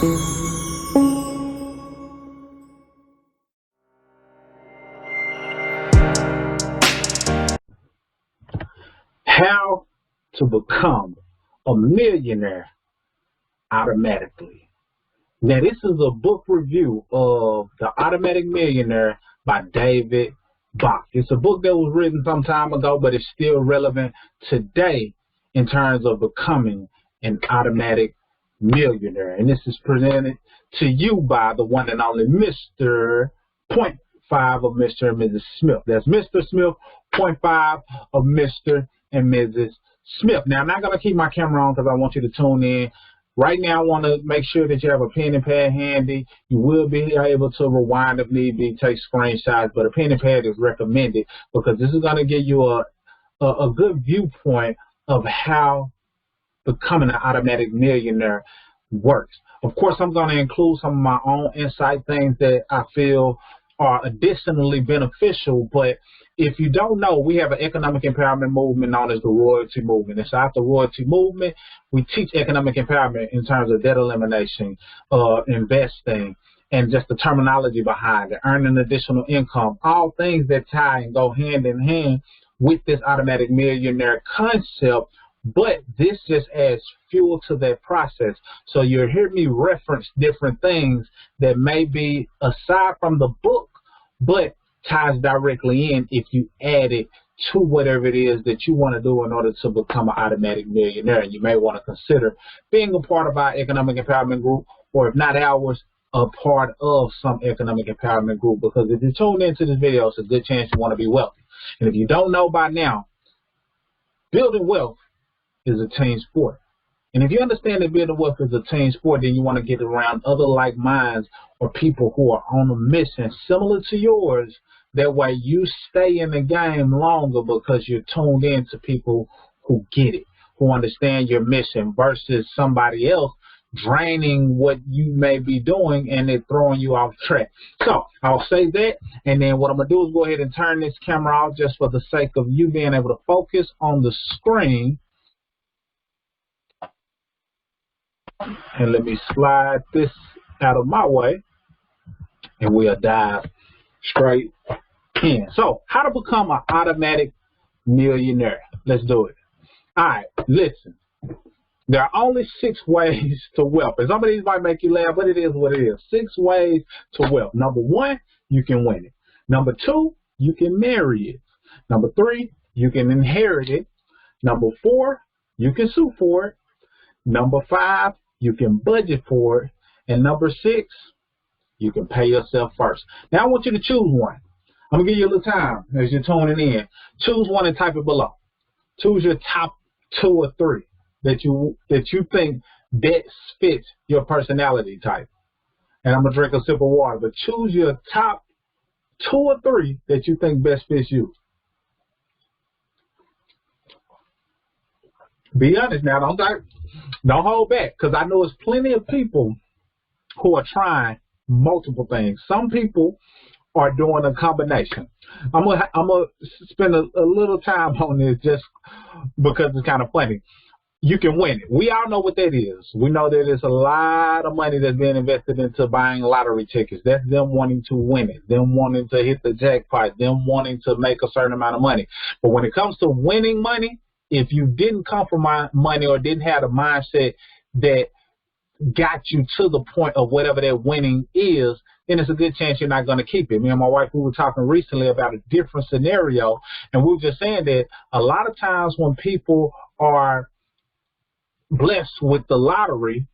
How to become a millionaire automatically. Now, this is a book review of The Automatic Millionaire by David Bach. It's a book that was written some time ago, but it's still relevant today in terms of becoming an automatic millionaire. And this is presented to you by the one and only Mr. 0.5 of Mr. and Mrs. Smith. That's Mr. Smith, 0.5 of Mr. and Mrs. Smith. Now, I'm not going to keep my camera on because I want you to tune in. Right now, I want to make sure that you have a pen and pad handy. You will be able to rewind if need be, take screenshots, but a pen and pad is recommended because this is going to give you a good viewpoint of how becoming an automatic millionaire works. Of course, I'm going to include some of my own insight, things that I feel are additionally beneficial, but if you don't know, we have an economic empowerment movement known as the royalty movement. Inside the royalty movement, we teach economic empowerment in terms of debt elimination, investing, and just the terminology behind it, earning additional income, all things that tie and go hand in hand with this automatic millionaire concept. But this just adds fuel to that process. So you'll hear me reference different things that may be aside from the book, but ties directly in if you add it to whatever it is that you want to do in order to become an automatic millionaire. And you may want to consider being a part of our economic empowerment group, or if not ours, a part of some economic empowerment group. Because if you tune into this video, it's a good chance you want to be wealthy. And if you don't know by now, building wealth is a team sport. And if you understand that building wealth is a team sport, then you want to get around other like minds or people who are on a mission similar to yours. That way you stay in the game longer because you're tuned in to people who get it, who understand your mission versus somebody else draining what you may be doing and it throwing you off track. So I'll say that, and then what I'm going to do is go ahead and turn this camera off just for the sake of you being able to focus on the screen. And let me slide this out of my way, and we'll dive straight in. So, how to become an automatic millionaire. Let's do it. All right, listen. There are only 6 ways to wealth. And some of these might make you laugh, but it is what it is. 6 ways to wealth. Number 1, you can win it. Number 2, you can marry it. Number 3, you can inherit it. Number 4, you can sue for it. Number 5, you can budget for it. And number 6, you can pay yourself first. Now, I want you to choose one. I'm going to give you a little time as you're tuning in. Choose one and type it below. Choose your top 2 or 3 that you think best fits your personality type. And I'm going to drink a sip of water. But choose your top 2 or 3 that you think best fits you. Be honest now. Don't hold back, because I know there's plenty of people who are trying multiple things. Some people are doing a combination. I'm gonna spend a little time on this just because it's kind of funny. You can win it. We all know what that is. We know that there's a lot of money that's being invested into buying lottery tickets. That's them wanting to win it, them wanting to hit the jackpot, them wanting to make a certain amount of money. But when it comes to winning money, if you didn't come from money or didn't have a mindset that got you to the point of whatever that winning is, then it's a good chance you're not going to keep it. Me and my wife, we were talking recently about a different scenario, and we were just saying that a lot of times when people are blessed with the lottery,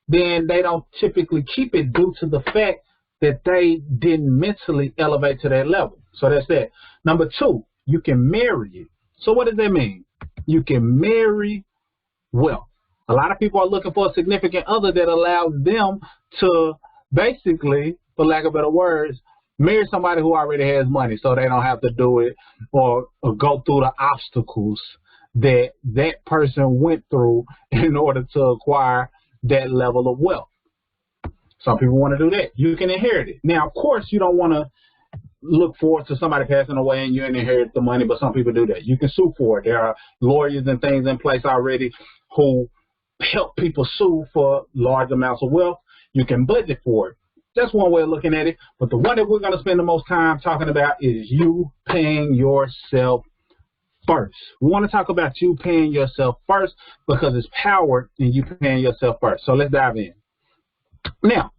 then they don't typically keep it due to the fact that they didn't mentally elevate to that level. So that's that. Number 2, you can marry it. So what does that mean? You can marry wealth. A lot of people are looking for a significant other that allows them to basically, for lack of better words, marry somebody who already has money so they don't have to do it or go through the obstacles that that person went through in order to acquire that level of wealth. Some people want to do that. You can inherit it. Now, of course, you don't want to look forward to somebody passing away and you inherit the money, but some people do that. You can sue for it. There are lawyers and things in place already who help people sue for large amounts of wealth. You can budget for it. That's one way of looking at it. But the one that we're going to spend the most time talking about is you paying yourself first. We want to talk about you paying yourself first because it's power in you paying yourself first. So let's dive in. Now,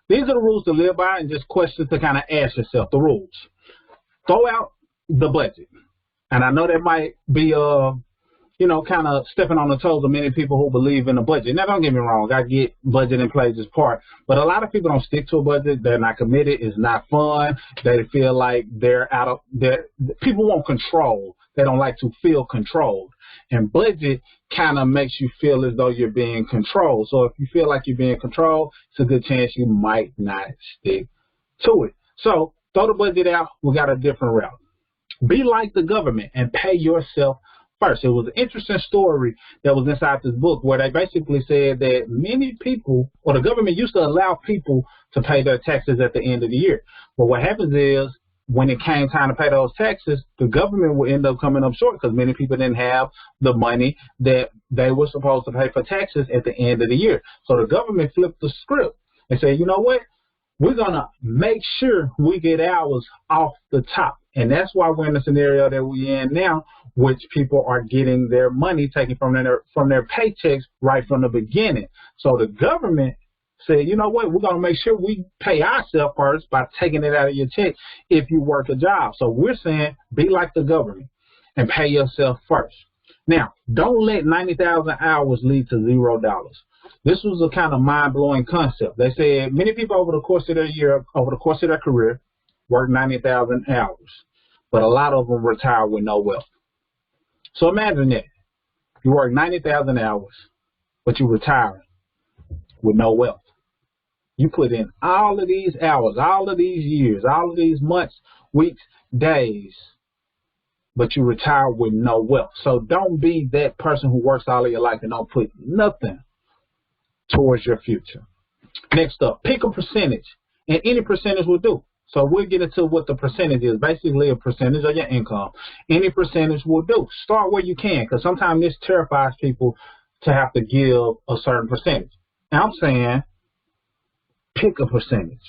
these are the rules to live by and just questions to kind of ask yourself. The rules. Throw out the budget. And I know that might be kind of stepping on the toes of many people who believe in a budget. Now, don't get me wrong. I get budgeting plays its part. But a lot of people don't stick to a budget. They're not committed. It's not fun. They feel like people want control. They don't like to feel controlled. And budget kind of makes you feel as though you're being controlled. So if you feel like you're being controlled, it's a good chance you might not stick to it. So throw the budget out. We got a different route. Be like the government and pay yourself first. It was an interesting story that was inside this book where they basically said that many people, or the government used to allow people to pay their taxes at the end of the year. But what happens is when it came time to pay those taxes, the government would end up coming up short because many people didn't have the money that they were supposed to pay for taxes at the end of the year. So the government flipped the script and said, you know what? We're going to make sure we get ours off the top. And that's why we're in the scenario that we're in now, which people are getting their money taken from their paychecks right from the beginning. So the government said, you know what, we're going to make sure we pay ourselves first by taking it out of your check if you work a job. So we're saying be like the government and pay yourself first. Now, don't let 90,000 hours lead to $0. This was a kind of mind-blowing concept. They said many people over the course of their career, work 90,000 hours, but a lot of them retire with no wealth. So imagine that. You work 90,000 hours, but you retire with no wealth. You put in all of these hours, all of these years, all of these months, weeks, days, but you retire with no wealth. So don't be that person who works all of your life and don't put nothing towards your future. Next up, pick a percentage, and any percentage will do. So we'll get into what the percentage is. Basically, a percentage of your income. Any percentage will do. Start where you can, because sometimes this terrifies people to have to give a certain percentage. And I'm saying pick a percentage.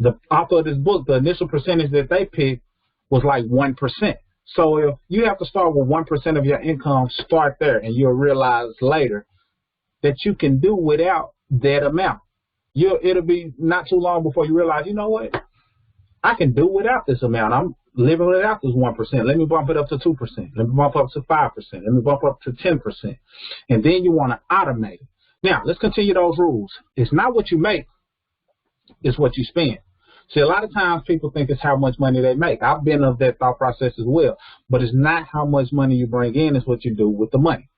The author of this book, the initial percentage that they picked was like 1%. So if you have to start with 1% of your income, start there, and you'll realize later that you can do without that amount. It'll be not too long before you realize, you know what? I can do without this amount. I'm living without this 1%. Let me bump it up to 2%. Let me bump up to 5%. Let me bump up to 10%. And then you want to automate it. Now, let's continue those rules. It's not what you make. It's what you spend. See, a lot of times people think it's how much money they make. I've been of that thought process as well. But it's not how much money you bring in. It's what you do with the money.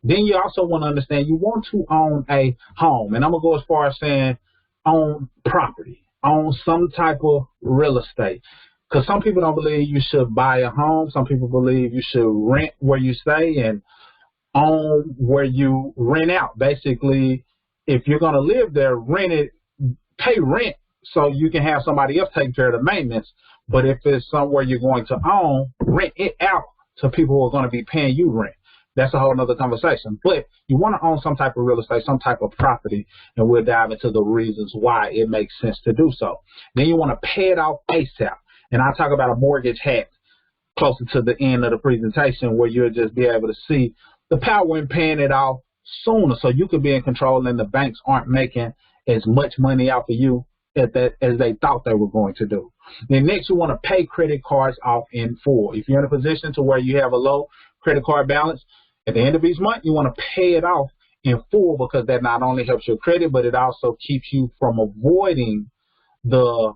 Then you also want to understand you want to own a home. And I'm going to go as far as saying own property, own some type of real estate. Because some people don't believe you should buy a home. Some people believe you should rent where you stay and own where you rent out. Basically, if you're going to live there, rent it, pay rent so you can have somebody else taking care of the maintenance. But if it's somewhere you're going to own, rent it out to people who are going to be paying you rent. That's a whole nother conversation. But you want to own some type of real estate, some type of property, and we'll dive into the reasons why it makes sense to do so. Then you want to pay it off ASAP. And I'll talk about a mortgage hack closer to the end of the presentation where you'll just be able to see the power in paying it off sooner so you can be in control and the banks aren't making as much money off of you as they thought they were going to do. Then next, you want to pay credit cards off in full. If you're in a position to where you have a low credit card balance, at the end of each month, you want to pay it off in full because that not only helps your credit, but it also keeps you from avoiding the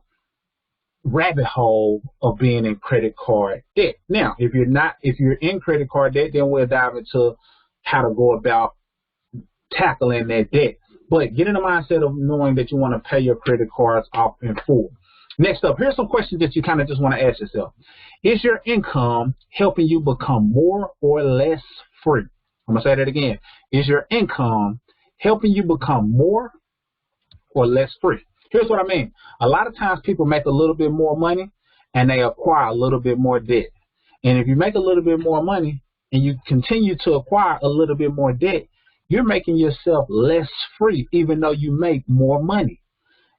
rabbit hole of being in credit card debt. Now, if you're in credit card debt, then we'll dive into how to go about tackling that debt. But get in the mindset of knowing that you want to pay your credit cards off in full. Next up, here's some questions that you kind of just want to ask yourself. Is your income helping you become more or less free? I'm going to say that again. Is your income helping you become more or less free? Here's what I mean. A lot of times people make a little bit more money and they acquire a little bit more debt. And if you make a little bit more money and you continue to acquire a little bit more debt, you're making yourself less free even though you make more money.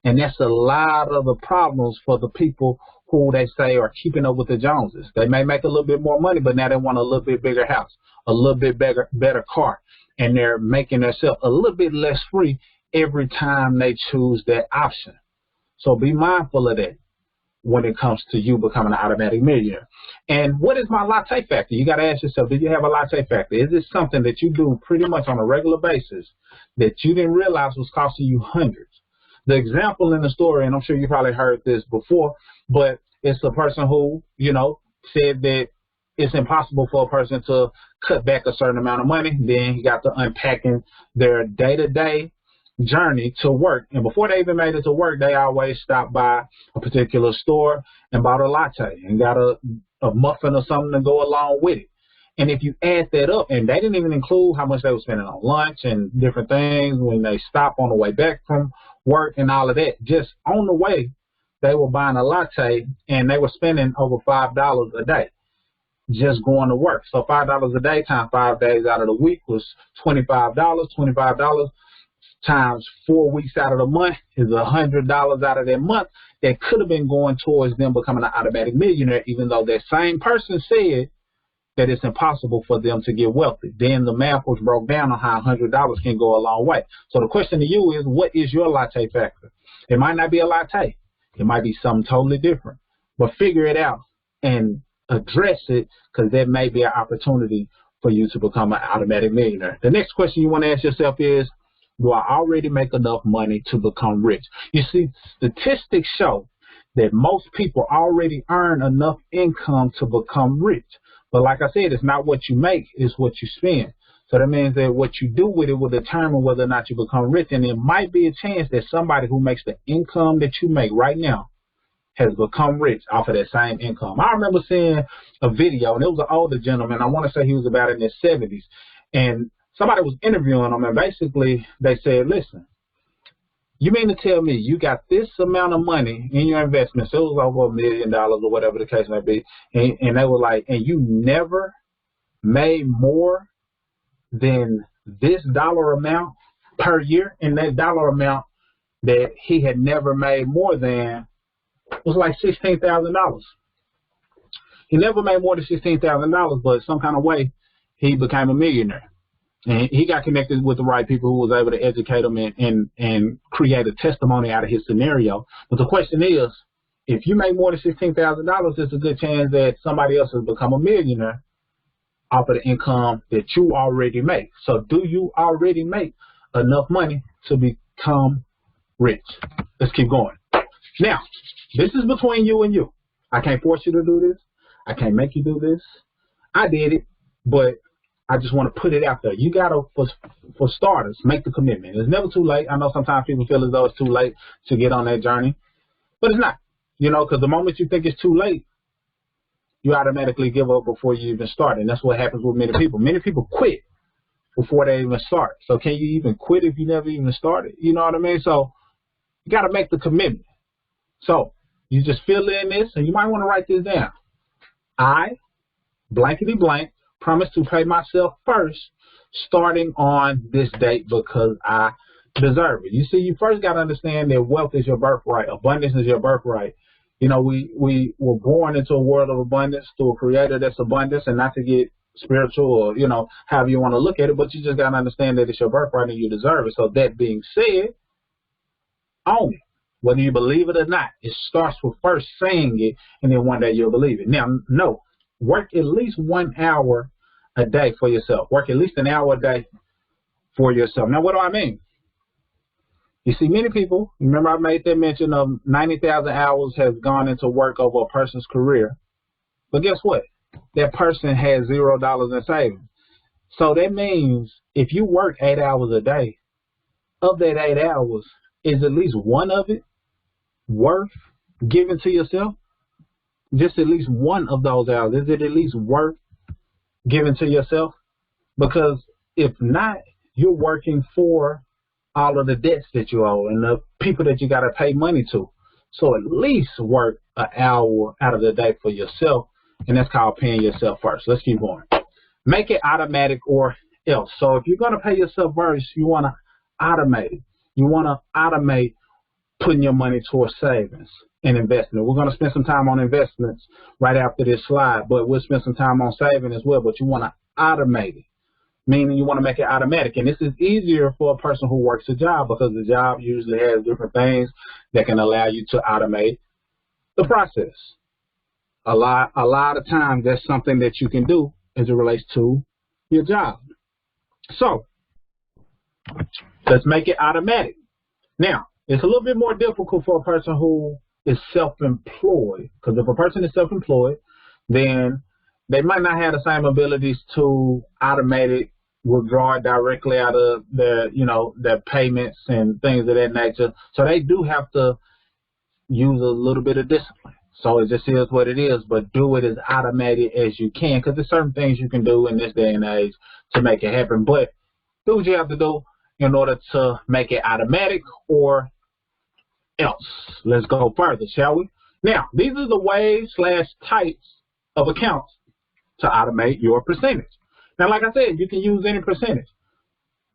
And that's a lot of the problems for the people who they say are keeping up with the Joneses. They may make a little bit more money, but now they want a little bit bigger house, a little bit better car, and they're making themselves a little bit less free every time they choose that option. So be mindful of that when it comes to you becoming an automatic millionaire. And what is my latte factor? You got to ask yourself, do you have a latte factor? Is this something that you do pretty much on a regular basis that you didn't realize was costing you hundreds? The example in the story, and I'm sure you probably heard this before, but it's a person who, said that it's impossible for a person to cut back a certain amount of money. Then he got to unpacking their day-to-day journey to work. And before they even made it to work, they always stopped by a particular store and bought a latte and got a muffin or something to go along with it. And if you add that up, and they didn't even include how much they were spending on lunch and different things when they stopped on the way back from work and all of that, just on the way, they were buying a latte and they were spending over $5 a day just going to work. So $5 a day times 5 days out of the week was $25. $25 times 4 weeks out of the month is $100 out of that month that could have been going towards them becoming an automatic millionaire, even though that same person said that it's impossible for them to get wealthy. Then the math was broke down on how $100 can go a long way. So the question to you is, what is your latte factor? It might not be a latte. It might be something totally different. But figure it out and address it, because there may be an opportunity for you to become an automatic millionaire. The next question you want to ask yourself is, do I already make enough money to become rich? You see, statistics show that most people already earn enough income to become rich. But like I said, it's not what you make, it's what you spend. So that means that what you do with it will determine whether or not you become rich. And it might be a chance that somebody who makes the income that you make right now has become rich off of that same income. I remember seeing a video, and it was an older gentleman. I want to say he was about in his 70s. And somebody was interviewing him, and basically they said, listen, you mean to tell me you got this amount of money in your investments? It was over $1 million or whatever the case may be. And they were like, and you never made more than this dollar amount per year? And that dollar amount that he had never made more than was like $16,000. He never made more than $16,000, but some kind of way he became a millionaire. And he got connected with the right people who was able to educate him and create a testimony out of his scenario. But the question is, if you make more than $16,000, there's a good chance that somebody else has become a millionaire off of the income that you already make. So do you already make enough money to become rich? Let's keep going. Now, this is between you and you. I can't force you to do this. I can't make you do this. I did it, but I just want to put it out there. You got to, for starters, make the commitment. It's never too late. I know sometimes people feel as though it's too late to get on that journey, but it's not. Because the moment you think it's too late, you automatically give up before you even start. And that's what happens with many people. Many people quit before they even start. So can you even quit if you never even started? You know what I mean? So you got to make the commitment. So you just fill in this, and you might want to write this down. I, blankety blank, promise to pay myself first starting on this date because I deserve it. You see, you first got to understand that wealth is your birthright. Abundance is your birthright. We were born into a world of abundance through a creator that's abundance, and not to get spiritual or, however you want to look at it, but you just got to understand that it's your birthright and you deserve it. So that being said, own it. Whether you believe it or not, it starts with first saying it, and then one day you'll believe it. Now, no, work at least 1 hour a day for yourself. Work at least an hour a day for yourself. Now, what do I mean? You see, many people, remember I made that mention of 90,000 hours has gone into work over a person's career. But guess what? That person has $0 in savings. So that means if you work 8 hours a day, of that 8 hours, is at least one of it worth giving to yourself? Just at least one of those hours. Is it at least worth giving to yourself? Because if not, you're working for all of the debts that you owe and the people that you got to pay money to. So at least work an hour out of the day for yourself, and that's called paying yourself first. Let's keep going. Make it automatic or else. So if you're going to pay yourself first, you want to automate it. You want to automate putting your money towards savings and investment. We're going to spend some time on investments right after this slide, but we'll spend some time on saving as well. But you want to automate it, meaning you want to make it automatic. And this is easier for a person who works a job because the job usually has different things that can allow you to automate the process. A lot of times that's something that you can do as it relates to your job. So let's make it automatic. Now, it's a little bit more difficult for a person who is self-employed, because if a person is self-employed, then they might not have the same abilities to automate it, withdraw it directly out of their, their payments and things of that nature. So they do have to use a little bit of discipline. So it just is what it is, but do it as automated as you can, because there's certain things you can do in this day and age to make it happen. But do what you have to do in order to make it automatic, or else. Let's go further, shall we? Now, these are the ways / types of accounts to automate your percentage. Now, like I said, you can use any percentage,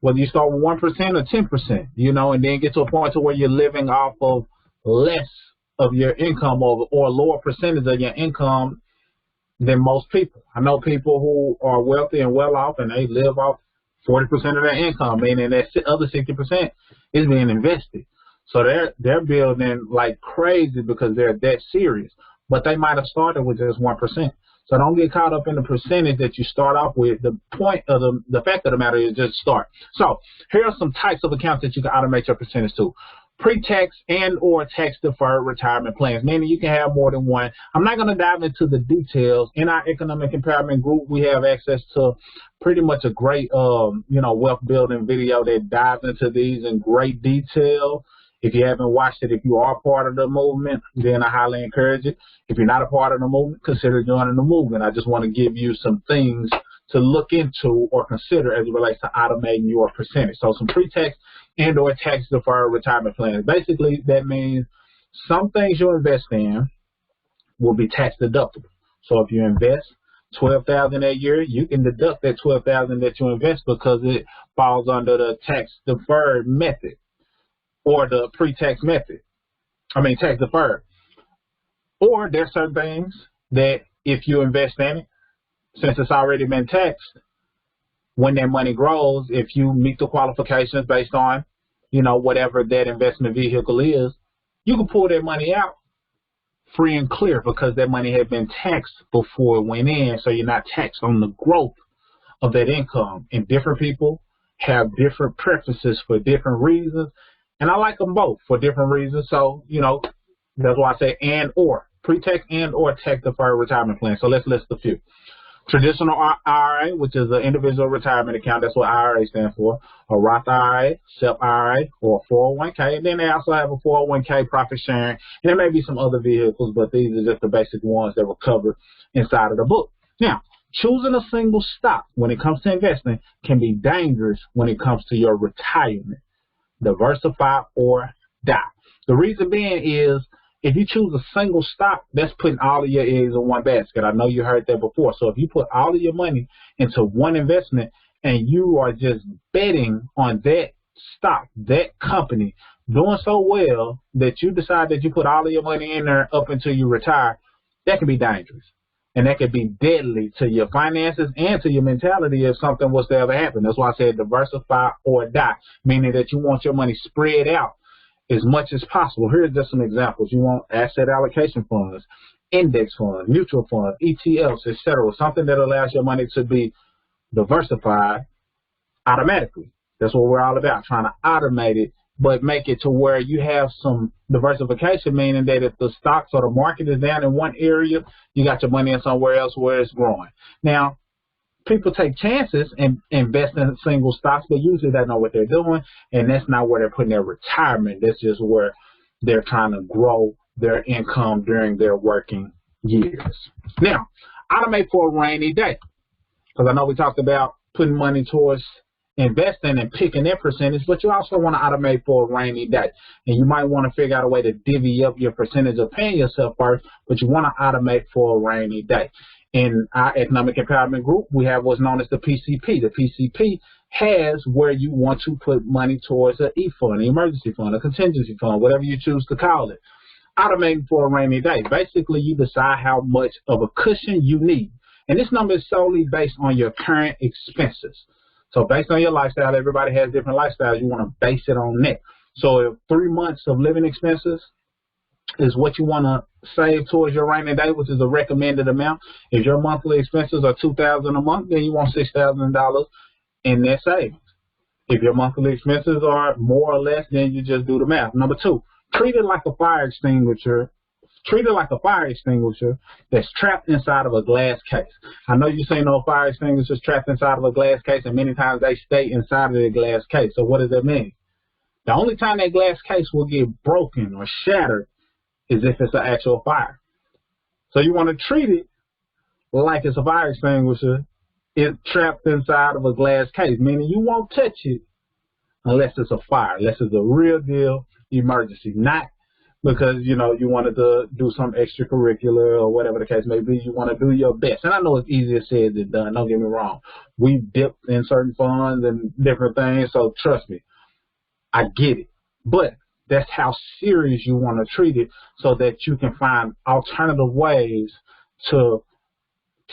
whether you start with 1% or 10%, and then get to a point to where you're living off of less of your income or a lower percentage of your income than most people. I know people who are wealthy and well off, and they live off 40% of their income, meaning that other 60% is being invested. So they're building like crazy because they're that serious. But they might have started with just 1%. So don't get caught up in the percentage that you start off with. The point of the fact of the matter is just start. So here are some types of accounts that you can automate your percentage to. Pre-tax and or tax-deferred retirement plans, meaning you can have more than one. I'm not going to dive into the details. In our economic empowerment group, we have access to pretty much a great, wealth building video that dives into these in great detail. If you haven't watched it, if you are part of the movement, then I highly encourage it. If you're not a part of the movement, consider joining the movement. I just want to give you some things to look into or consider as it relates to automating your percentage. So some pre-tax and or tax-deferred retirement plans. Basically, that means some things you invest in will be tax deductible. So if you invest $12,000 a year, you can deduct that $12,000 that you invest because it falls under the tax-deferred method or the pre-tax method. Tax deferred. Or there's certain things that if you invest in it, since it's already been taxed, when that money grows, if you meet the qualifications based on, whatever that investment vehicle is, you can pull that money out free and clear because that money had been taxed before it went in, so you're not taxed on the growth of that income. And different people have different preferences for different reasons, and I like them both for different reasons. So, that's why I say and or, pre-tax and or tax-deferred retirement plan. So let's list a few. Traditional IRA, which is an individual retirement account. That's what IRA stands for. A Roth IRA, SEP IRA, or a 401k. And then they also have a 401k profit sharing. And there may be some other vehicles, but these are just the basic ones that were covered inside of the book. Now, choosing a single stock when it comes to investing can be dangerous when it comes to your retirement. Diversify or die. The reason being is, if you choose a single stock, that's putting all of your eggs in one basket. I know you heard that before. So if you put all of your money into one investment and you are just betting on that stock, that company, doing so well that you decide that you put all of your money in there up until you retire, that can be dangerous. And that could be deadly to your finances and to your mentality if something was to ever happen. That's why I said diversify or die, meaning that you want your money spread out as much as possible. Here are just some examples. You want asset allocation funds, index funds, mutual funds, ETFs, etc. Something that allows your money to be diversified automatically. That's what we're all about, trying to automate it, but make it to where you have some diversification, meaning that if the stocks or the market is down in one area, you got your money in somewhere else where it's growing. Now, people take chances and invest in single stocks, but usually they know what they're doing, and that's not where they're putting their retirement. That's just where they're trying to grow their income during their working years. Now, automate for a rainy day, because I know we talked about putting money towards investing and picking that percentage, but you also want to automate for a rainy day. And you might want to figure out a way to divvy up your percentage of paying yourself first, but you want to automate for a rainy day. In our economic empowerment group, we have what's known as the PCP. The PCP has where you want to put money towards an E-fund, an emergency fund, a contingency fund, whatever you choose to call it. Automating for a rainy day. Basically, you decide how much of a cushion you need. And this number is solely based on your current expenses. So based on your lifestyle, everybody has different lifestyles. You want to base it on that. So if 3 months of living expenses is what you want to save towards your rainy day, which is a recommended amount. If your monthly expenses are $2,000 a month, then you want $6,000 in net savings. If your monthly expenses are more or less, then you just do the math. Number 2, treat it like a fire extinguisher. Treat it like a fire extinguisher that's trapped inside of a glass case. I know you've seen those fire extinguishers trapped inside of a glass case, and many times they stay inside of the glass case. So what does that mean? The only time that glass case will get broken or shattered is if it's an actual fire. So you want to treat it like it's a fire extinguisher. It's trapped inside of a glass case, meaning you won't touch it unless it's a fire, unless it's a real deal emergency, not because, you know, you wanted to do some extracurricular or whatever the case may be. You want to do your best. And I know it's easier said than done. Don't get me wrong. We've dipped in certain funds and different things, so trust me, I get it. But that's how serious you want to treat it so that you can find alternative ways to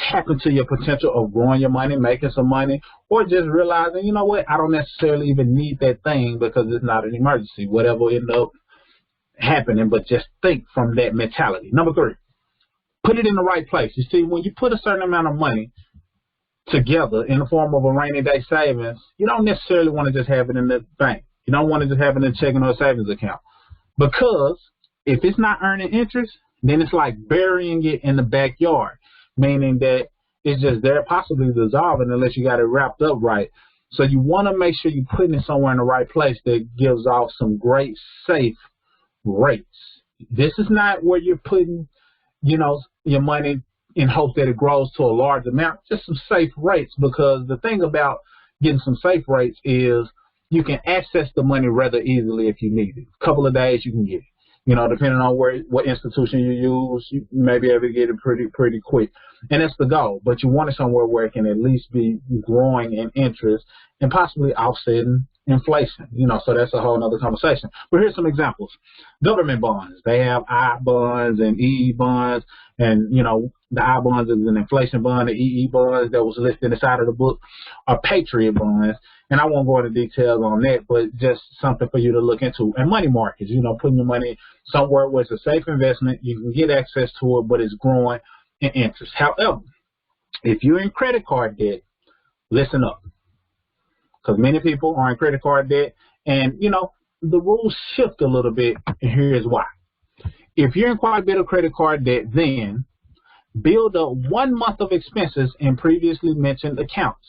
tap into your potential of growing your money, making some money, or just realizing, you know what, I don't necessarily even need that thing because it's not an emergency, whatever end up happening, but just think from that mentality. Number 3, put it in the right place. You see, when you put a certain amount of money together in the form of a rainy day savings, you don't necessarily want to just have it in the bank. You don't want to just have it in a checking or a savings account, because if it's not earning interest, then it's like burying it in the backyard, meaning that it's just there, possibly dissolving unless you got it wrapped up right. So you want to make sure you're putting it somewhere in the right place that gives off some great, safe rates. This is not where you're putting, you know, your money in hopes that it grows to a large amount, just some safe rates, because the thing about getting some safe rates is you can access the money rather easily if you need it. A couple of days you can get it. You know, depending on what institution you use, you may be able to get it pretty quick. And that's the goal. But you want it somewhere where it can at least be growing in interest and possibly offsetting inflation. You know, so that's a whole other conversation. But here's some examples. Government bonds. They have I bonds and EE bonds. And, you know, the I bonds is an inflation bond. The EE bonds that was listed inside of the book are Patriot bonds. And I won't go into details on that, but just something for you to look into. And money markets, you know, putting your money somewhere where it's a safe investment, you can get access to it, but it's growing in interest. However, if you're in credit card debt, listen up, because many people are in credit card debt, and, you know, the rules shift a little bit, and here's why. If you're in quite a bit of credit card debt, then build up 1 month of expenses in previously mentioned accounts.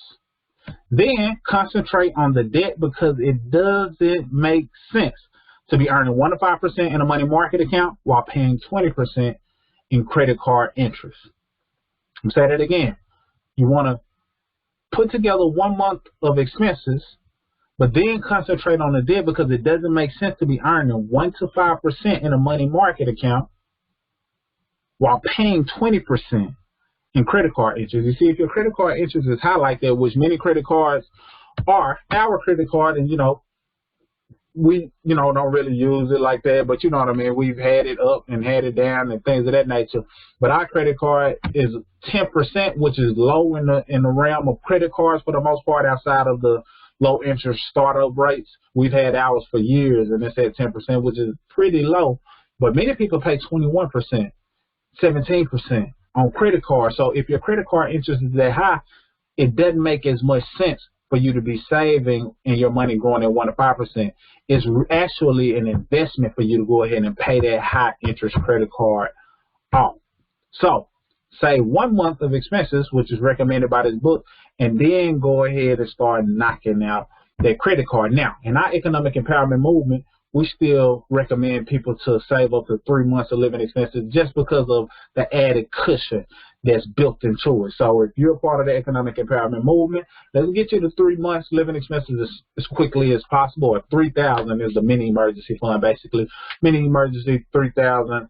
Then concentrate on the debt, because it doesn't make sense to be earning 1 to 5% in a money market account while paying 20% in credit card interest. I'll say that again. You want to put together 1 month of expenses, but then concentrate on the debt, because it doesn't make sense to be earning 1 to 5% in a money market account while paying 20% in credit card interest. You see, if your credit card interest is high like that, which many credit cards are, our credit card, and, you know, we, you know, don't really use it like that, but you know what I mean, we've had it up and had it down and things of that nature. But our credit card is 10%, which is low in the realm of credit cards for the most part, outside of the low interest startup rates. We've had ours for years, and it's at 10%, which is pretty low. But many people pay 21%, 17% on credit cards. So if your credit card interest is that high, it doesn't make as much sense for you to be saving and your money growing at 1 to 5%. It's actually an investment for you to go ahead and pay that high interest credit card off. So save 1 month of expenses, which is recommended by this book, and then go ahead and start knocking out that credit card. Now, in our economic empowerment movement, we still recommend people to save up to 3 months of living expenses, just because of the added cushion that's built into it. So if you're a part of the economic empowerment movement, let's get you to 3 months living expenses as quickly as possible. Or $3,000 is the mini emergency fund, basically. Mini emergency $3,000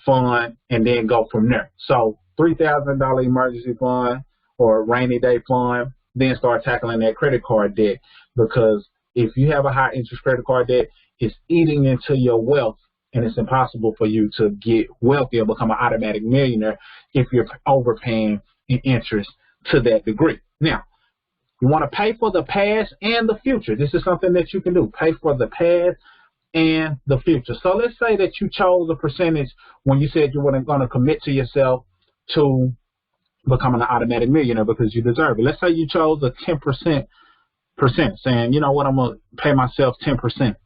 fund, and then go from there. So $3,000 emergency fund or rainy day fund, then start tackling that credit card debt, because if you have a high interest credit card debt, it's eating into your wealth, and it's impossible for you to get wealthy or become an automatic millionaire if you're overpaying in interest to that degree. Now, you want to pay for the past and the future. This is something that you can do. Pay for the past and the future. So let's say that you chose a percentage when you said you weren't going to commit to yourself to becoming an automatic millionaire because you deserve it. Let's say you chose a 10% saying, you know what, I'm going to pay myself 10%.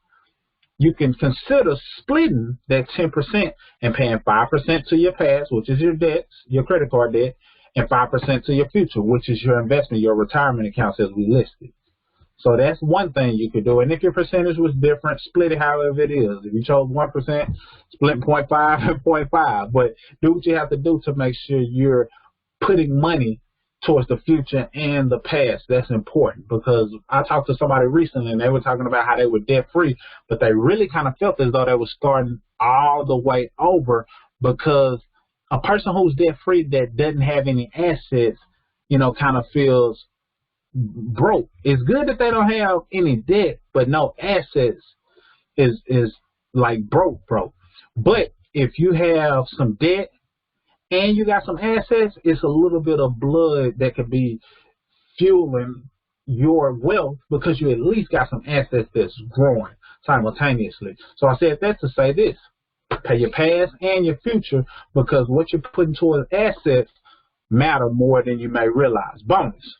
You can consider splitting that 10% and paying 5% to your past, which is your debts, your credit card debt, and 5% to your future, which is your investment, your retirement accounts as we listed. So that's one thing you could do. And if your percentage was different, split it however it is. If you chose 1%, split 0.5 and 0.5. But do what you have to do to make sure you're putting money towards the future and the past. That's important, because I talked to somebody recently and they were talking about how they were debt free, but they really kind of felt as though they were starting all the way over, because a person who's debt free that doesn't have any assets, you know, kind of feels broke. It's good that they don't have any debt, but no assets is like broke. But if you have some debt and you got some assets, it's a little bit of blood that could be fueling your wealth, because you at least got some assets that's growing simultaneously. So I said that to say this: pay your past and your future, because what you're putting towards assets matter more than you may realize. Bonus.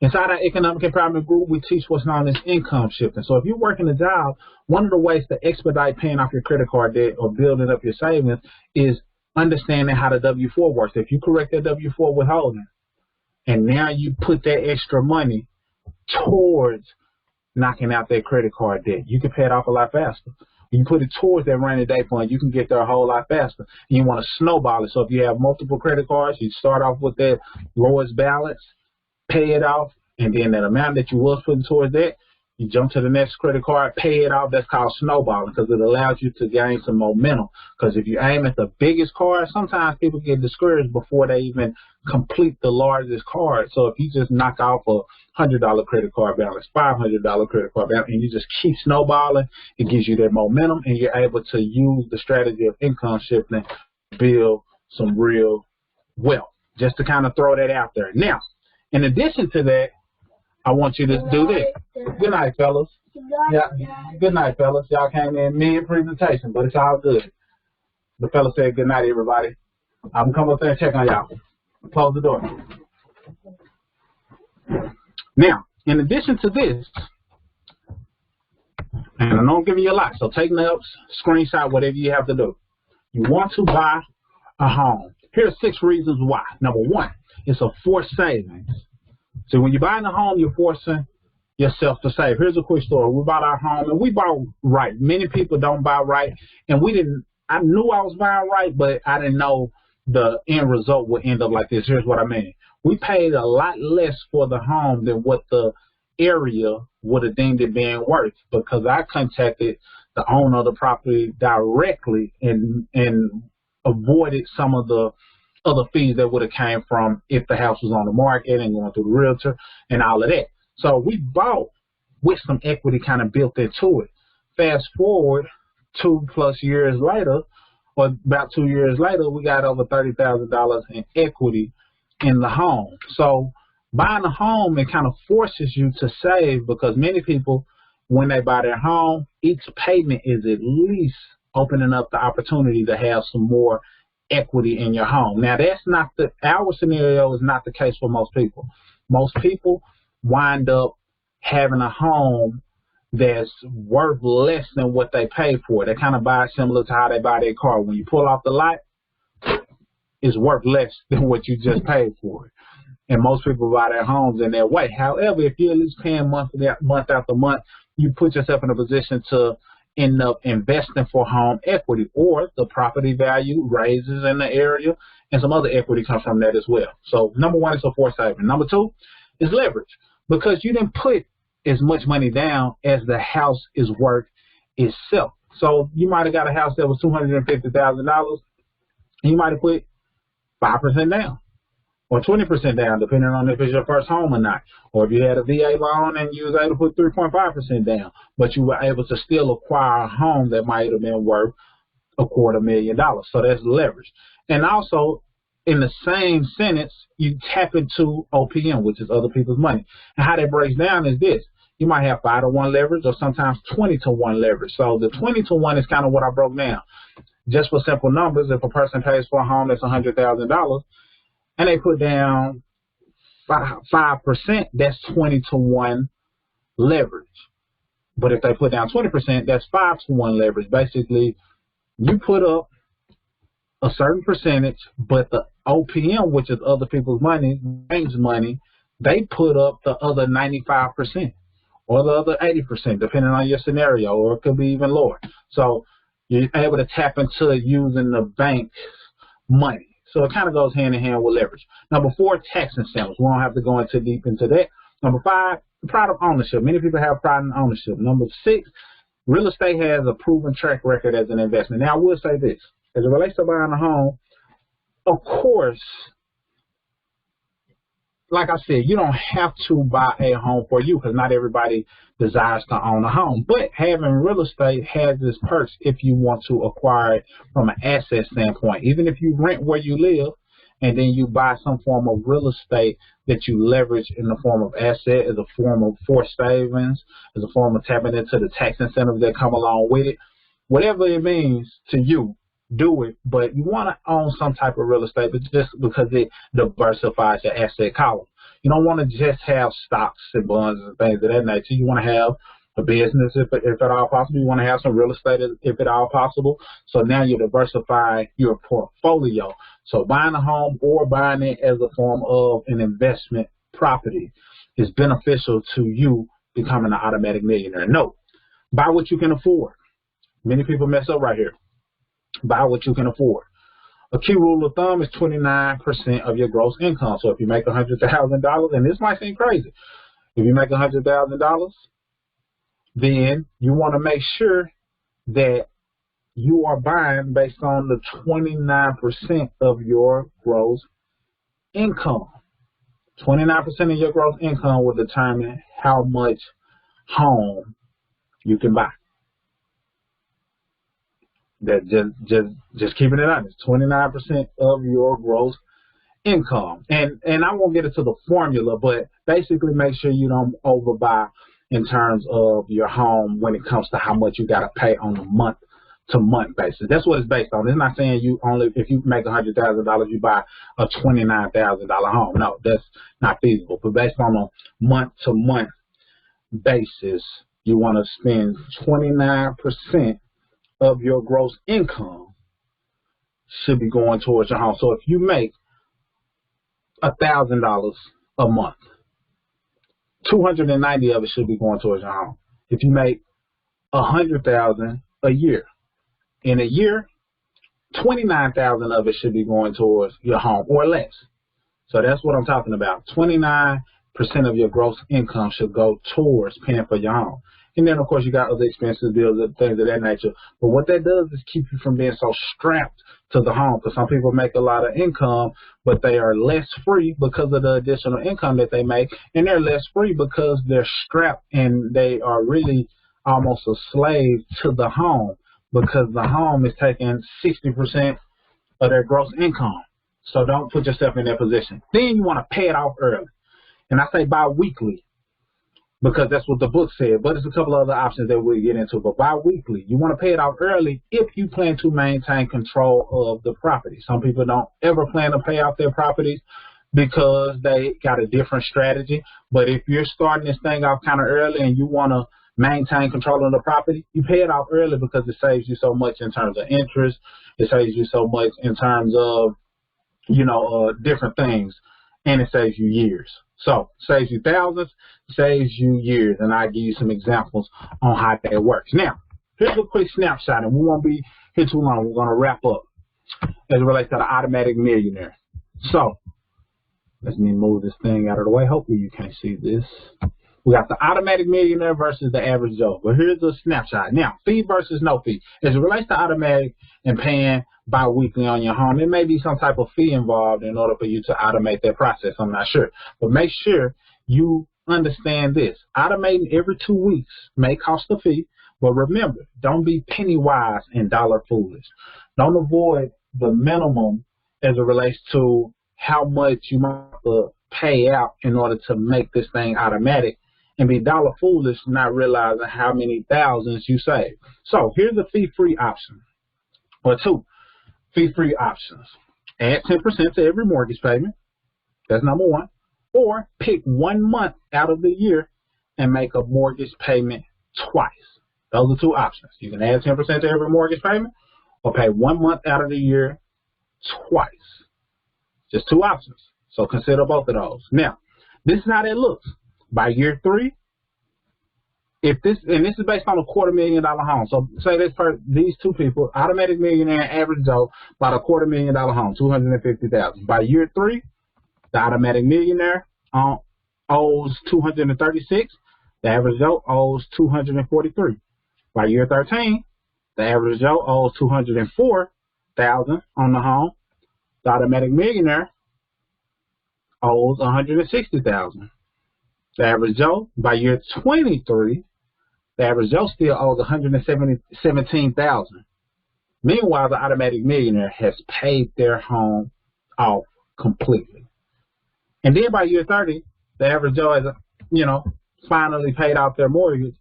Inside our economic empowerment group, we teach what's known as income shifting. So if you're working a job, one of the ways to expedite paying off your credit card debt or building up your savings is understanding how the W-4 works. If you correct that W-4 withholding, and now you put that extra money towards knocking out that credit card debt, you can pay it off a lot faster. You put it towards that rainy day fund, you can get there a whole lot faster. And you want to snowball it. So if you have multiple credit cards, you start off with that lowest balance, pay it off, and then that amount that you was putting towards that, you jump to the next credit card, pay it off. That's called snowballing, because it allows you to gain some momentum. Because if you aim at the biggest card, sometimes people get discouraged before they even complete the largest card. So if you just knock off a $100 credit card balance, $500 credit card balance, and you just keep snowballing, it gives you that momentum, and you're able to use the strategy of income shifting to build some real wealth. Just to kind of throw that out there. Now, in addition to that, I want you to do this. Good night, fellas. Yeah, good night, fellas. Y'all came in mid-presentation, but it's all good. The fella said good night, everybody. I'm coming up there and check on y'all. Close the door. Now, in addition to this, and I'm not giving you a lot, so take notes, screenshot, whatever you have to do. You want to buy a home. Here are 6 reasons why. Number 1, it's a forced savings. So when you're buying a home, you're forcing yourself to save. Here's a quick story. We bought our home, and we bought right. Many people don't buy right, and I knew I was buying right, but I didn't know the end result would end up like this. Here's what I mean. We paid a lot less for the home than what the area would have deemed it being worth, because I contacted the owner of the property directly and avoided some of the other fees that would have came from if the house was on the market and going through the realtor and all of that. So we bought with some equity kind of built into it. Fast forward 2+ years later, or about 2 years later, we got over $30,000 in equity in the home. So buying a home, it kind of forces you to save, because many people, when they buy their home, each payment is at least opening up the opportunity to have some more equity in your home. Now, that's not our scenario is not the case for most people. Most people wind up having a home that's worth less than what they pay for. They kind of buy similar to how they buy their car. When you pull off the lot, it's worth less than what you just paid for it. And most people buy their homes in that way. However, if you're at least paying month after month, you put yourself in a position to end up investing for home equity, or the property value raises in the area and some other equity comes from that as well. So number 1 is a forced saving. Number 2 is leverage, because you didn't put as much money down as the house is worth itself. So you might have got a house that was $250,000, and you might have put 5% down. or 20% down, depending on if it's your first home or not. Or if you had a VA loan and you was able to put 3.5% down, but you were able to still acquire a home that might have been worth $250,000. So that's leverage. And also, in the same sentence, you tap into OPM, which is other people's money. And how that breaks down is this. You might have 5-to-1 leverage or sometimes 20-to-1 leverage. So the 20-to-1 is kind of what I broke down. Just for simple numbers, if a person pays for a home that's $100,000 and they put down 5%, that's 20-to-1 leverage. But if they put down 20%, that's 5-to-1 leverage. Basically, you put up a certain percentage, but the OPM, which is other people's money, bank's money, they put up the other 95% or the other 80%, depending on your scenario, or it could be even lower. So you're able to tap into using the bank's money. So it kind of goes hand in hand with leverage. Number 4, tax incentives. We won't have to go into deep into that. Number 5, pride of ownership. Many people have pride in ownership. Number 6, real estate has a proven track record as an investment. Now, I will say this. As it relates to buying a home, of course, like I said, you don't have to buy a home for you because not everybody desires to own a home. But having real estate has its perks if you want to acquire it from an asset standpoint. Even if you rent where you live and then you buy some form of real estate that you leverage in the form of asset, as a form of forced savings, as a form of tapping into the tax incentives that come along with it, whatever it means to you, do it. But you want to own some type of real estate, but just because it diversifies your asset column. You don't want to just have stocks and bonds and things of that nature. You want to have a business if at all possible. You want to have some real estate if at all possible. So now you're diversifying your portfolio. So buying a home or buying it as a form of an investment property is beneficial to you becoming an automatic millionaire. No, buy what you can afford. Many people mess up right here. Buy what you can afford. A key rule of thumb is 29% of your gross income. So if you make $100,000, and this might seem crazy, if you make $100,000, then you want to make sure that you are buying based on the 29% of your gross income. 29% of your gross income will determine how much home you can buy. That just keeping it honest, 29% of your gross income. And I won't get into the formula, but basically make sure you don't overbuy in terms of your home when it comes to how much you got to pay on a month-to-month basis. That's what it's based on. It's not saying you only, if you make $100,000, you buy a $29,000 home. No, that's not feasible. But based on a month-to-month basis, you want to spend 29% of your gross income should be going towards your home. So if you make $1,000 a month, 290 of it should be going towards your home. If you make $100,000 a year, in a year, 29,000 of it should be going towards your home or less. So that's what I'm talking about. 29% of your gross income should go towards paying for your home. And then, of course, you got other expenses, bills, and things of that nature. But what that does is keep you from being so strapped to the home. Because some people make a lot of income, but they are less free because of the additional income that they make. And they're less free because they're strapped and they are really almost a slave to the home, because the home is taking 60% of their gross income. So don't put yourself in that position. Then you want to pay it off early. And I say bi-weekly, because that's what the book said, but there's a couple other options that we'll get into. But bi-weekly, you want to pay it off early if you plan to maintain control of the property. Some people don't ever plan to pay off their properties because they got a different strategy. But if you're starting this thing off kind of early and you want to maintain control of the property, you pay it off early because it saves you so much in terms of interest. It saves you so much in terms of, different things, and it saves you years. So, saves you thousands, saves you years, and I'll give you some examples on how that works. Now, here's a quick snapshot, and we won't be here too long. We're going to wrap up as it relates to the Automatic Millionaire. So, let me move this thing out of the way. Hopefully you can't see this. We got the automatic millionaire versus the average Joe. But here's a snapshot. Now, fee versus no fee. As it relates to automatic and paying bi-weekly on your home, there may be some type of fee involved in order for you to automate that process. I'm not sure. But make sure you understand this. Automating every 2 weeks may cost a fee, but remember, don't be penny wise and dollar foolish. Don't avoid the minimum as it relates to how much you might have to pay out in order to make this thing automatic, and be dollar foolish not realizing how many thousands you save. So here's a fee-free option, or 2 fee-free options. Add 10% to every mortgage payment. That's number 1. Or pick 1 month out of the year and make a mortgage payment twice. Those are 2 options. You can add 10% to every mortgage payment or pay 1 month out of the year twice. Just 2 options. So consider both of those. Now, this is how that looks. By year 3, if this, and this is based on a $250,000 home. So say these 2 people, automatic millionaire and average Joe, bought a $250,000 home, $250,000. By year 3, the automatic millionaire owes $236. The average Joe owes $243. By year 13, the average Joe owes $204,000 on the home. The automatic millionaire owes $160,000. The average Joe, by year 23, the average Joe still owes $117,000. Meanwhile, the automatic millionaire has paid their home off completely. And then by year 30, the average Joe has, finally paid off their mortgage.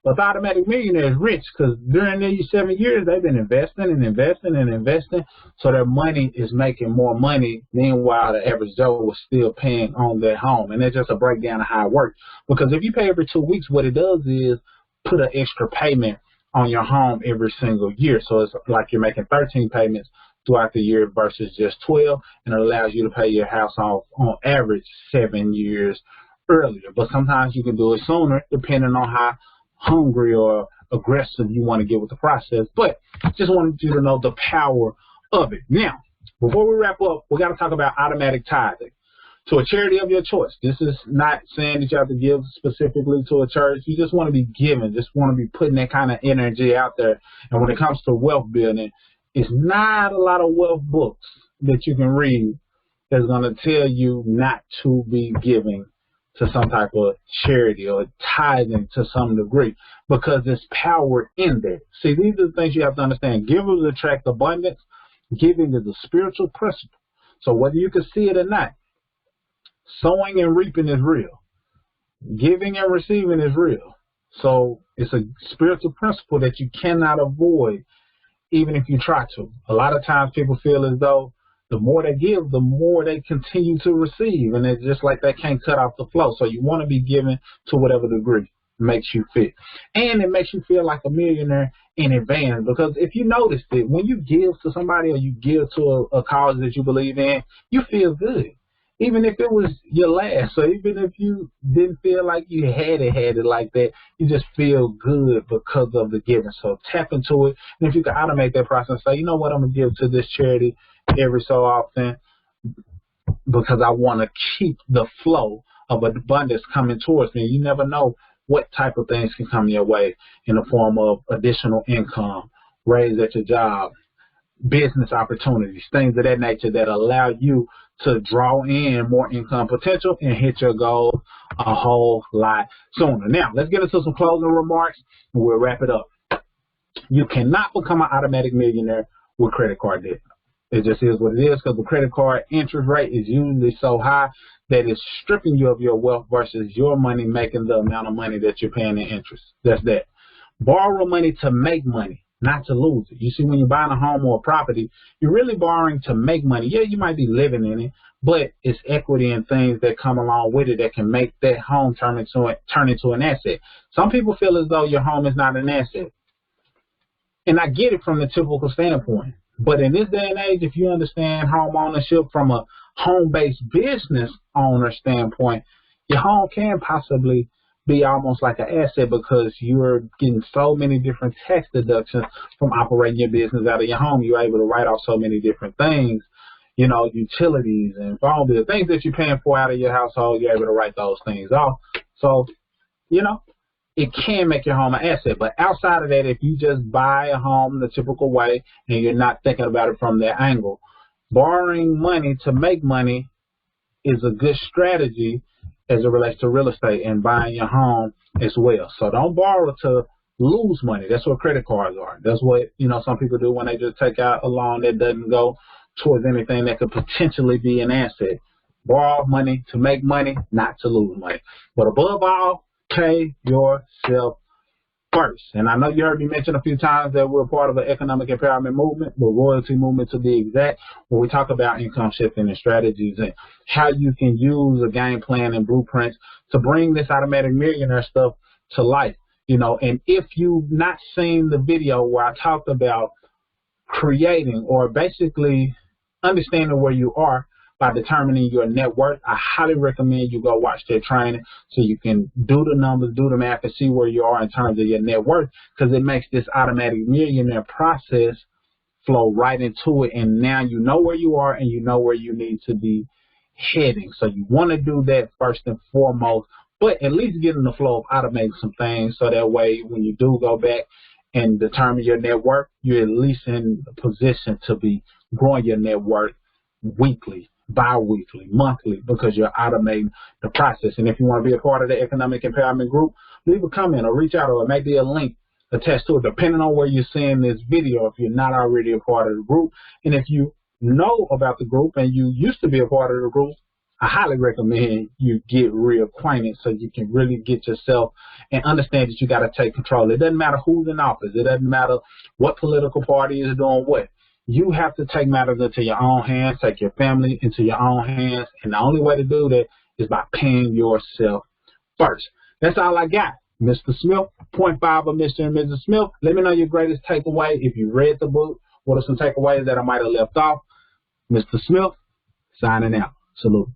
But the automatic millionaire is rich because during these 7 years, they've been investing and investing and investing. So their money is making more money. Meanwhile, the average Joe was still paying on their home. And that's just a breakdown of how it works. Because if you pay every 2 weeks, what it does is put an extra payment on your home every single year. So it's like you're making 13 payments throughout the year versus just 12. And it allows you to pay your house off on average 7 years earlier. But sometimes you can do it sooner depending on how hungry or aggressive you want to get with the process. But just wanted you to know the power of it. Now, before we wrap up, we got to talk about automatic tithing to a charity of your choice. This is not saying that you have to give specifically to a church. You just want to be giving, just want to be putting that kind of energy out there. And when it comes to wealth building, it's not a lot of wealth books that you can read that's going to tell you not to be giving to some type of charity or tithing to some degree, because there's power in there. See, these are the things you have to understand. Givers attract abundance. Giving is a spiritual principle. So whether you can see it or not, sowing and reaping is real. Giving and receiving is real. So it's a spiritual principle that you cannot avoid, even if you try to. A lot of times people feel as though the more they give, the more they continue to receive. And it's just like they can't cut off the flow. So you want to be giving to whatever degree makes you fit. And it makes you feel like a millionaire in advance. Because if you noticed it, when you give to somebody or you give to a cause that you believe in, you feel good. Even if it was your last. So even if you didn't feel like you had it like that, you just feel good because of the giving. So tap into it. And if you can automate that process, say, you know what, I'm going to give to this charity every so often because I want to keep the flow of abundance coming towards me. You never know what type of things can come your way in the form of additional income, raise at your job, business opportunities, things of that nature that allow you to draw in more income potential and hit your goals a whole lot sooner. Now, let's get into some closing remarks and we'll wrap it up. You cannot become an automatic millionaire with credit card debt. It just is what it is, because the credit card interest rate is usually so high that it's stripping you of your wealth versus your money making the amount of money that you're paying in interest. That's that. Borrow money to make money, not to lose it. You see, when you're buying a home or a property, you're really borrowing to make money. Yeah, you might be living in it, but it's equity and things that come along with it that can make that home turn into an asset. Some people feel as though your home is not an asset. And I get it from the typical standpoint. But in this day and age, if you understand home ownership from a home-based business owner standpoint, your home can possibly be almost like an asset because you're getting so many different tax deductions from operating your business out of your home. You're able to write off so many different things, you know, utilities and phone bills, things that you're paying for out of your household. You're able to write those things off. So you know, it can make your home an asset. But outside of that, if you just buy a home the typical way and you're not thinking about it from that angle, borrowing money to make money is a good strategy as it relates to real estate and buying your home as well. So don't borrow to lose money. That's what credit cards are. That's what, some people do when they just take out a loan that doesn't go towards anything that could potentially be an asset. Borrow money to make money, not to lose money. But above all, pay yourself first. And I know you heard me mention a few times that we're part of an economic empowerment movement, the royalty movement to be exact, where we talk about income shifting and strategies and how you can use a game plan and blueprints to bring this automatic millionaire stuff to life. And if you've not seen the video where I talked about creating or basically understanding where you are by determining your net worth, I highly recommend you go watch that training so you can do the numbers, do the math, and see where you are in terms of your net worth, because it makes this automatic millionaire process flow right into it. And now you know where you are and you know where you need to be heading. So you want to do that first and foremost, but at least get in the flow of automating some things so that way when you do go back and determine your net worth, you're at least in a position to be growing your net worth weekly, bi-weekly, monthly, because you're automating the process. And if you want to be a part of the Economic Empowerment Group, leave a comment or reach out or maybe a link attached to it, depending on where you're seeing this video, if you're not already a part of the group. And if you know about the group and you used to be a part of the group, I highly recommend you get reacquainted so you can really get yourself and understand that you got to take control. It doesn't matter who's in office. It doesn't matter what political party is doing what. You have to take matters into your own hands, take your family into your own hands, and the only way to do that is by paying yourself first. That's all I got. Mr. Smith, 0.5 of Mr. and Mrs. Smith. Let me know your greatest takeaway. If you read the book, what are some takeaways that I might have left off? Mr. Smith, signing out. Salute.